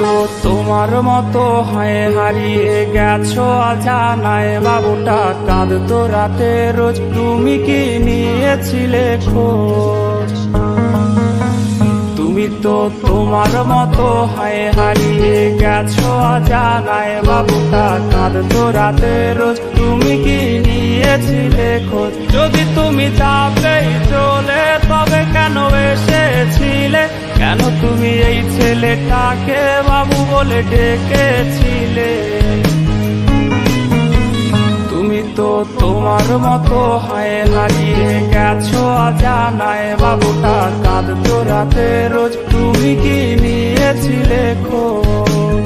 তো তোমার মতো হয় হারিয়ে গেছো অজানায়, বাবুটা কাঁদতো রাতে রোজ, তুমি কি নিয়েছিলে খোঁজ? তুমি তো তোমার মতো হয় হারিয়ে গেছো অজানায়, বাবুটা কাঁদতো রাতে রোজ, তুমি কি নিয়েছিলে খোঁজ? যদি তুমি যাবেই চলে তবে কেন এসেছিলে? কেন তুমি এই ছেলেটাকে বাবু বলে ডেকেছিলে? তুমি তো তোমার মতো হয় হারিয়ে গেছো অজানায়, বাবুটা কাঁদতো রাতে রোজ, তুমি কি নিয়েছিলে খোঁজ?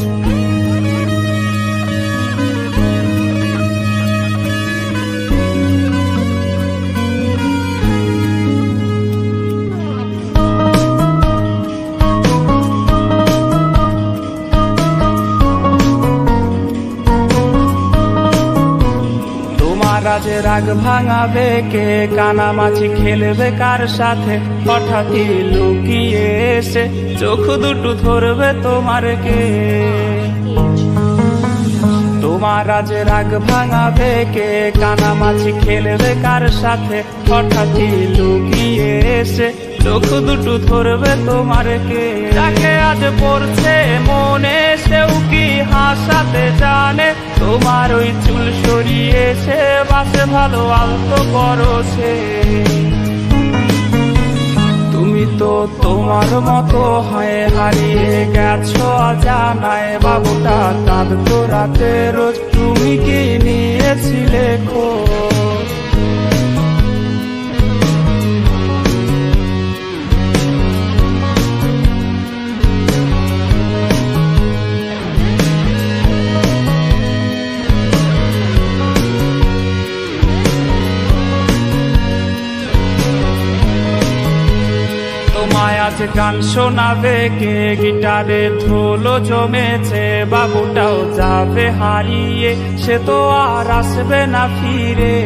আজ রাগ ভাঙাবে কে? কানামাছি খেলবে কার সাথে? হঠাৎই লুকিয়ে এসে চোখ দুটো ধরবে তোমার কে? তোমার আজ রাগ ভাঙাবে কে? কানামাছি খেলবে কার সাথে? হঠাৎই লুকিয়ে এসে চোখ দুটো ধরবে তোমার কে? যাকে আজ পড়ছে মনে সেও কি হাসাতে জানে? তোমার ওই চুল সরিয়ে সে বাসে ভালো আলতো করো সে। তুমি তো তোমার মতো হয় হারিয়ে গেছো অজানায়, বাবুটা কাঁদতো রাতে রোজ, তুমি কি নিয়েছিলে খোঁজ? তোমায় আজ গান শোনাবে কে? গিটারে ধুলো জমেছে, বাবুটাও যাবে হারিয়ে, সে তো আর আসবে না ফিরে।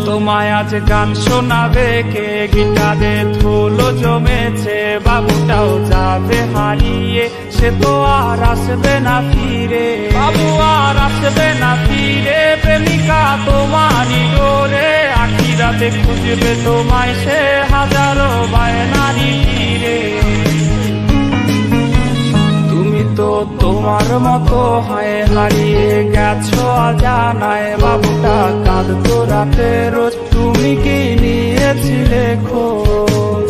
তোমায় আজ গান শোনাবে কে? গিটারে ধুলো জমেছে, বাবুটাও যাবে হারিয়ে, সে তো আর আসবে না ফিরে। বাবু আর আসবে না ফিরে, প্রেমিকা তোমারই ডোরে, আখিরাতে খুঁজবে তোমায় সে হাজারো বায়নারি তীরে। তুমি তো তোমার মতো হয় হারিয়ে গেছো অজানায়, বাবুটা কাঁদতো রাতে রোজ, তুমি কি নিয়েছিলে খোঁজ?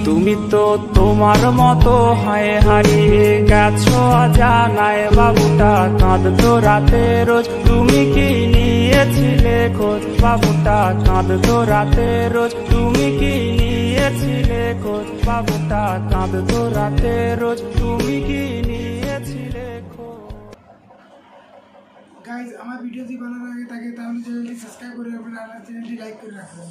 তুমি তো তোমার মতো হয় হারিয়ে গেছো অজানায়, বাবুটা কাঁদতো রাতে রোজ, তুমি কি নিয়েছিলে খোঁজ? বাবুটা কাঁদতো রাতে রোজ, তুমি কি নিয়েছিলে খোঁজ? বাবুটা কাঁদতো রাতে রোজ, তুমি কি নিয়েছিলে খোঁজ? গাইজ, আমার ভিডিও যদি ভালো লাগে থাকে তাহলে চ্যানেলটি সাবস্ক্রাইব করে রাখবেন আর চ্যানেলটি লাইক করে রাখবেন।